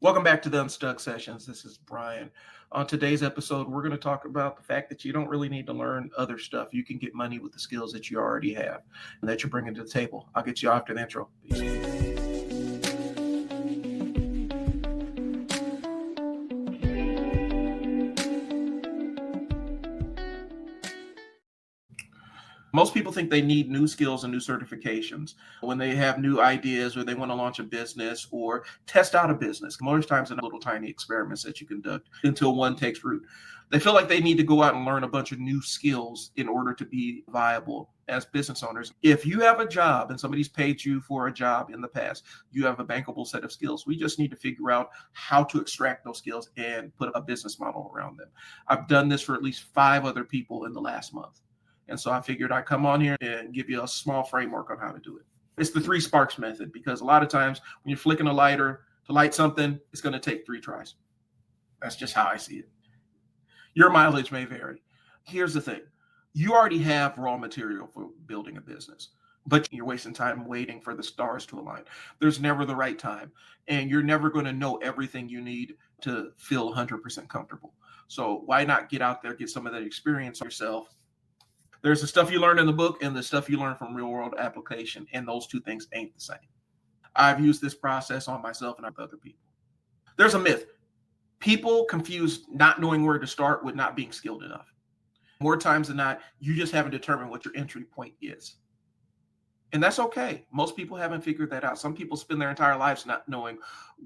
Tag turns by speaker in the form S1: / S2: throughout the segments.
S1: Welcome back to the Unstuck Sessions. This is Brian. On today's episode, we're going to talk about the fact that you don't really need to learn other stuff. You can get money with the skills that you already have and that you're bringing to the table. I'll get you after the intro. Peace. Most people think they need new skills and new certifications when they have new ideas or they want to launch a business or test out a business. Most times in little tiny experiments that you conduct until one takes root. They feel like they need to go out and learn a bunch of new skills in order to be viable as business owners. If you have a job and somebody's paid you for a job in the past, you have a bankable set of skills. We just need to figure out how to extract those skills and put a business model around them. I've done this for at least 5 other people in the last month. And so I figured I'd come on here and give you a small framework on how to do it. It's the 3 sparks method, because a lot of times when you're flicking a lighter to light something, it's going to take 3 tries. That's just how I see it. Your mileage may vary. Here's the thing. You already have raw material for building a business, but you're wasting time waiting for the stars to align. There's never the right time, and you're never going to know everything you need to feel 100% comfortable. So why not get out there, get some of that experience yourself? There's the stuff you learn in the book and the stuff you learn from real world application. And those 2 things ain't the same. I've used this process on myself and other people. There's a myth. People confuse not knowing where to start with not being skilled enough. More times than not, you just haven't determined what your entry point is. And that's okay. Most people haven't figured that out. Some people spend their entire lives not knowing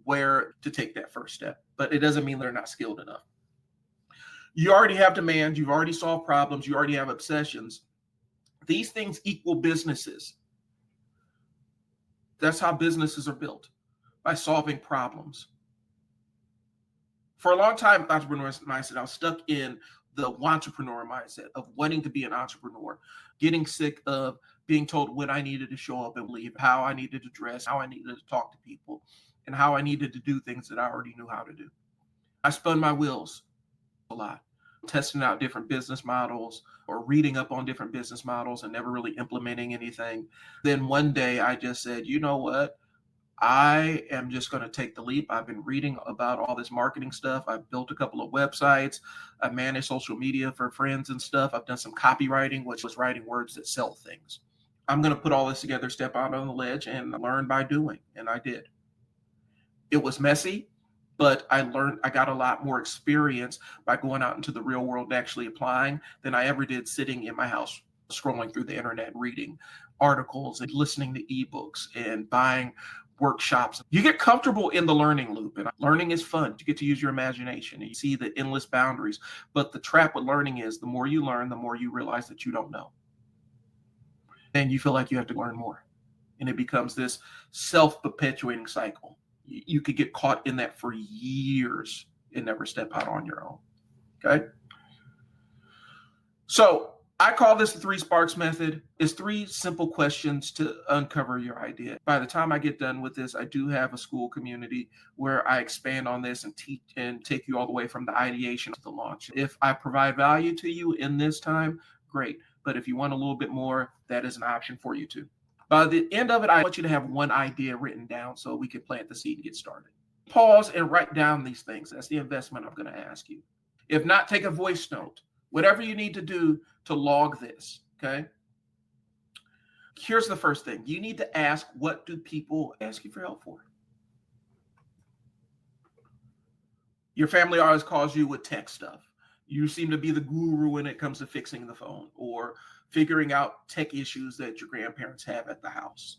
S1: where to take that first step, but it doesn't mean they're not skilled enough. You already have demand. You've already solved problems. You already have obsessions. These things equal businesses. That's how businesses are built, by solving problems. For a long time, entrepreneur mindset, I was stuck in the entrepreneur mindset of wanting to be an entrepreneur, getting sick of being told when I needed to show up and leave, how I needed to dress, how I needed to talk to people, and how I needed to do things that I already knew how to do. I spun my wheels a lot, testing out different business models or reading up on different business models and never really implementing anything. Then one day I just said, you know what? I am just going to take the leap. I've been reading about all this marketing stuff. I've built a couple of websites. I manage social media for friends and stuff. I've done some copywriting, which was writing words that sell things. I'm going to put all this together, step out on the ledge, and learn by doing. And I did. It was messy, but I got a lot more experience by going out into the real world and actually applying than I ever did sitting in my house, scrolling through the internet, reading articles and listening to ebooks and buying workshops. You get comfortable in the learning loop, and learning is fun. You get to use your imagination and you see the endless boundaries. But the trap with learning is the more you learn, the more you realize that you don't know. And you feel like you have to learn more. And it becomes this self-perpetuating cycle. You could get caught in that for years and never step out on your own. Okay. So I call this the 3 sparks method. It's 3 simple questions to uncover your idea. By the time I get done with this, I do have a school community where I expand on this and teach and take you all the way from the ideation to the launch. If I provide value to you in this time, great. But if you want a little bit more, that is an option for you too. By the end of it, I want you to have one idea written down so we can plant the seed and get started. Pause and write down these things. That's the investment I'm going to ask you. If not, take a voice note. Whatever you need to do to log this, okay? Here's the first thing. You need to ask, what do people ask you for help for? Your family always calls you with tech stuff. You seem to be the guru when it comes to fixing the phone or figuring out tech issues that your grandparents have at the house.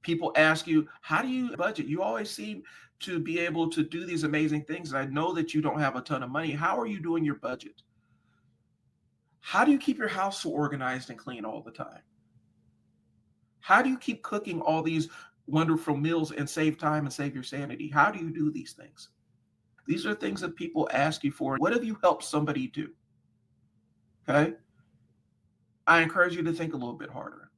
S1: People ask you, how do you budget? You always seem to be able to do these amazing things. And I know that you don't have a ton of money. How are you doing your budget? How do you keep your house so organized and clean all the time? How do you keep cooking all these wonderful meals and save time and save your sanity? How do you do these things? These are things that people ask you for. What have you helped somebody do? Okay. I encourage you to think a little bit harder.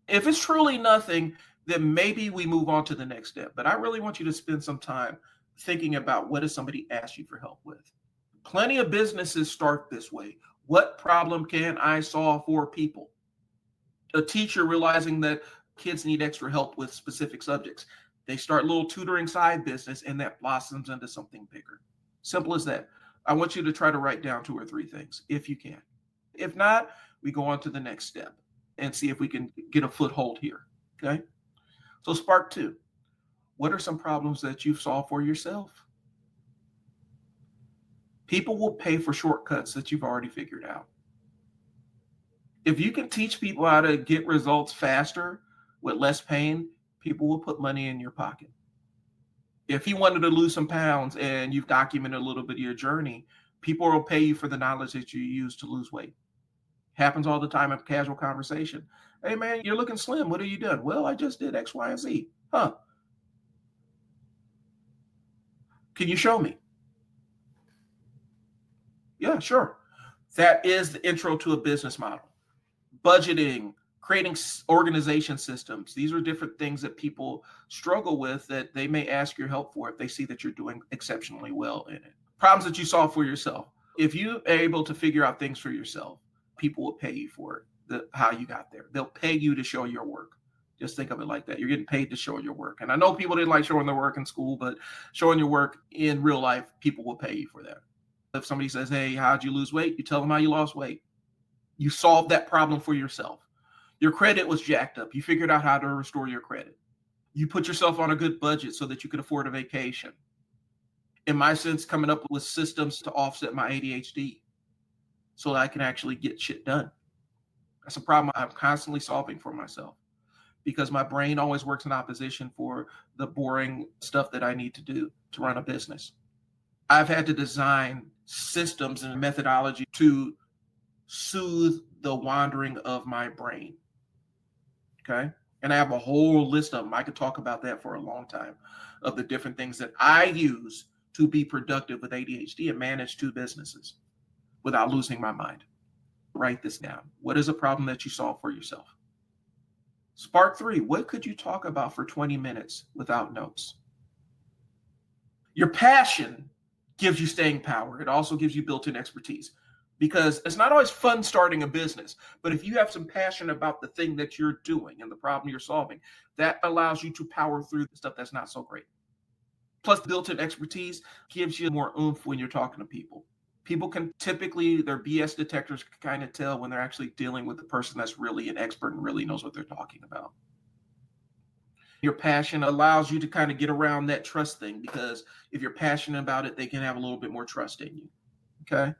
S1: If it's truly nothing, then maybe we move on to the next step. But I really want you to spend some time thinking about, what does somebody ask you for help with? Plenty of businesses start this way. What problem can I solve for people? A teacher realizing that kids need extra help with specific subjects. They start a little tutoring side business and that blossoms into something bigger. Simple as that. I want you to try to write down 2 or 3 things if you can. If not, we go on to the next step and see if we can get a foothold here. Okay. So, Spark 2, what are some problems that you've solved for yourself? People will pay for shortcuts that you've already figured out. If you can teach people how to get results faster with less pain, people will put money in your pocket. If you wanted to lose some pounds and you've documented a little bit of your journey, people will pay you for the knowledge that you use to lose weight. Happens all the time in casual conversation. Hey man, you're looking slim. What have you done? Well, I just did X, Y, and Z. Huh. Can you show me? Yeah, sure. That is the intro to a business model. Budgeting, creating organization systems. These are different things that people struggle with that they may ask your help for if they see that you're doing exceptionally well in it. Problems that you solve for yourself. If you are able to figure out things for yourself, people will pay you for it, how you got there. They'll pay you to show your work. Just think of it like that. You're getting paid to show your work. And I know people didn't like showing their work in school, but showing your work in real life, people will pay you for that. If somebody says, hey, how'd you lose weight? You tell them how you lost weight. You solved that problem for yourself. Your credit was jacked up. You figured out how to restore your credit. You put yourself on a good budget so that you could afford a vacation. In my sense, coming up with systems to offset my ADHD so that I can actually get shit done. That's a problem I'm constantly solving for myself because my brain always works in opposition for the boring stuff that I need to do to run a business. I've had to design systems and methodology to soothe the wandering of my brain. Okay. And I have a whole list of them. I could talk about that for a long time of the different things that I use to be productive with ADHD and manage 2 businesses without losing my mind. Write this down. What is a problem that you solve for yourself? Spark 3, what could you talk about for 20 minutes without notes? Your passion gives you staying power. It also gives you built-in expertise because it's not always fun starting a business, but if you have some passion about the thing that you're doing and the problem you're solving, that allows you to power through the stuff that's not so great. Plus, built-in expertise gives you more oomph when you're talking to people. People can typically, their BS detectors can kind of tell when they're actually dealing with the person that's really an expert and really knows what they're talking about. Your passion allows you to kind of get around that trust thing because if you're passionate about it, they can have a little bit more trust in you. Okay.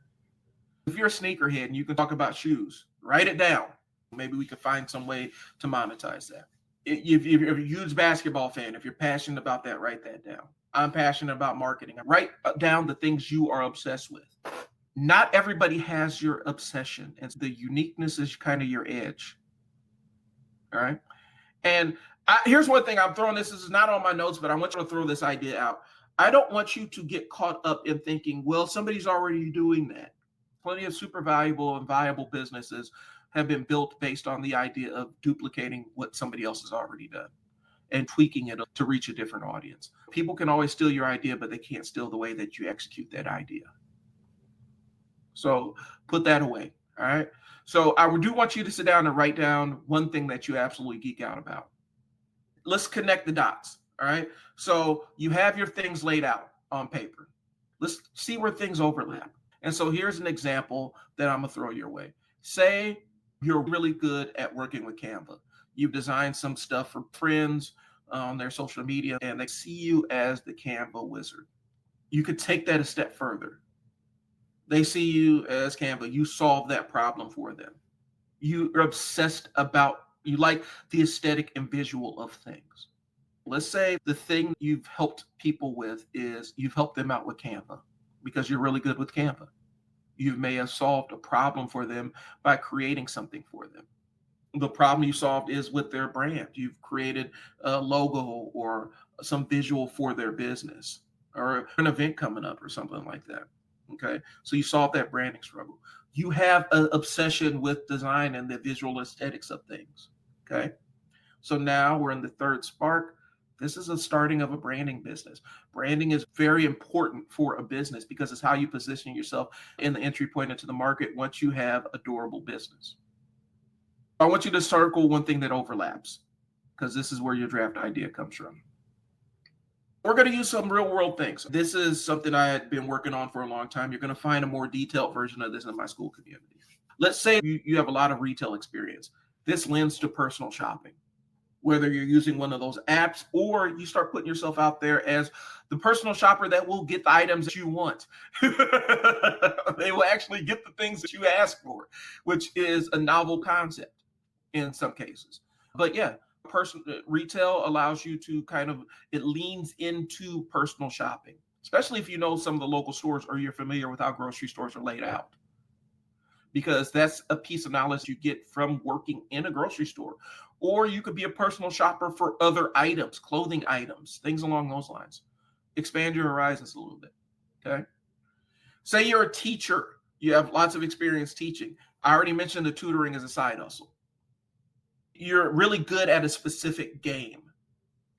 S1: If you're a sneakerhead and you can talk about shoes, write it down. Maybe we could find some way to monetize that. If you're a huge basketball fan, if you're passionate about that, write that down. I'm passionate about marketing. Write down the things you are obsessed with. Not everybody has your obsession, and the uniqueness is kind of your edge. All right. And here's one thing I'm throwing this is not on my notes, but I want you to throw this idea out. I don't want you to get caught up in thinking, well, somebody's already doing that. Plenty of super valuable and viable businesses have been built based on the idea of duplicating what somebody else has already done and tweaking it to reach a different audience. People can always steal your idea, but they can't steal the way that you execute that idea. So put that away. All right. So I do want you to sit down and write down one thing that you absolutely geek out about. Let's connect the dots. All right. So you have your things laid out on paper. Let's see where things overlap. And so here's an example that I'm going to throw your way. Say you're really good at working with Canva. You've designed some stuff for friends on their social media, and they see you as the Canva wizard. You could take that a step further. They see you as Canva. You solve that problem for them. You are obsessed about, you like the aesthetic and visual of things. Let's say the thing you've helped people with is you've helped them out with Canva because you're really good with Canva. You may have solved a problem for them by creating something for them. The problem you solved is with their brand. You've created a logo or some visual for their business or an event coming up or something like that. Okay. So you solve that branding struggle. You have an obsession with design and the visual aesthetics of things. Okay. So now we're in the third spark. This is a starting of a branding business. Branding is very important for a business because it's how you position yourself in the entry point into the market once you have a durable business. I want you to circle one thing that overlaps because this is where your draft idea comes from. We're going to use some real world things. This is something I had been working on for a long time. You're going to find a more detailed version of this in my school community. Let's say you have a lot of retail experience. This lends to personal shopping, whether you're using one of those apps or you start putting yourself out there as the personal shopper that will get the items that you want. They will actually get the things that you ask for, which is a novel concept in some cases. But yeah, retail allows you to it leans into personal shopping, especially if you know some of the local stores or you're familiar with how grocery stores are laid out, because that's a piece of knowledge you get from working in a grocery store. Or you could be a personal shopper for other items, clothing items, things along those lines. Expand your horizons a little bit. Okay. Say you're a teacher, you have lots of experience teaching. I already mentioned the tutoring as a side hustle. You're really good at a specific game.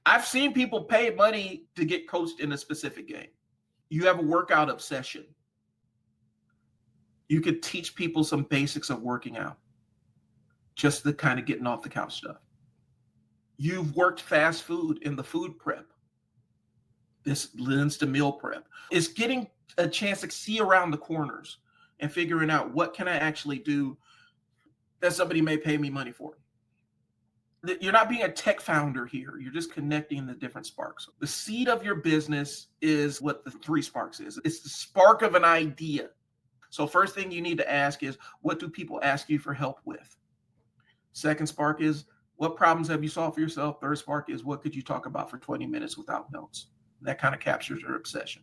S1: I've seen people pay money to get coached in a specific game. You have a workout obsession. You could teach people some basics of working out, just the kind of getting off the couch stuff. You've worked fast food in the food prep. This lends to meal prep. It's getting a chance to see around the corners and figuring out what can I actually do that somebody may pay me money for. You're not being a tech founder here. You're just connecting the different sparks. The seed of your business is what the 3 sparks is. It's the spark of an idea. So first thing you need to ask is, what do people ask you for help with? Second spark is, what problems have you solved for yourself? Third spark is, what could you talk about for 20 minutes without notes? That kind of captures your obsession.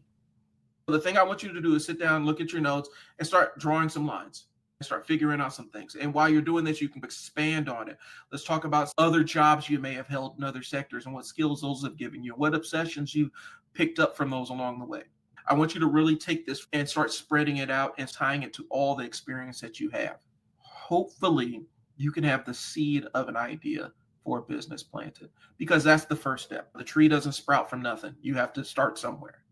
S1: The thing I want you to do is sit down, look at your notes, and start drawing some lines. Start figuring out some things. And while you're doing this, you can expand on it. Let's talk about other jobs you may have held in other sectors and what skills those have given you, what obsessions you picked up from those along the way. I want you to really take this and start spreading it out and tying it to all the experience that you have. Hopefully, you can have the seed of an idea for a business planted, because that's the first step. The tree doesn't sprout from nothing. You have to start somewhere.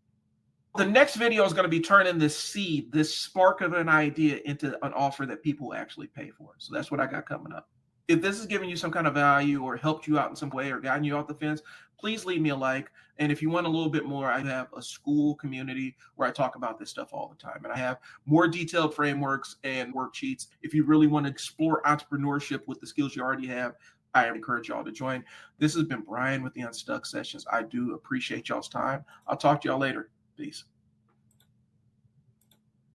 S1: The next video is going to be turning this seed, this spark of an idea, into an offer that people will actually pay for. So that's what I got coming up. If this is giving you some kind of value or helped you out in some way or gotten you off the fence, please leave me a like. And if you want a little bit more, I have a school community where I talk about this stuff all the time. And I have more detailed frameworks and worksheets. If you really want to explore entrepreneurship with the skills you already have, I encourage y'all to join. This has been Brian with the Unstuck Sessions. I do appreciate y'all's time. I'll talk to y'all later. Peace.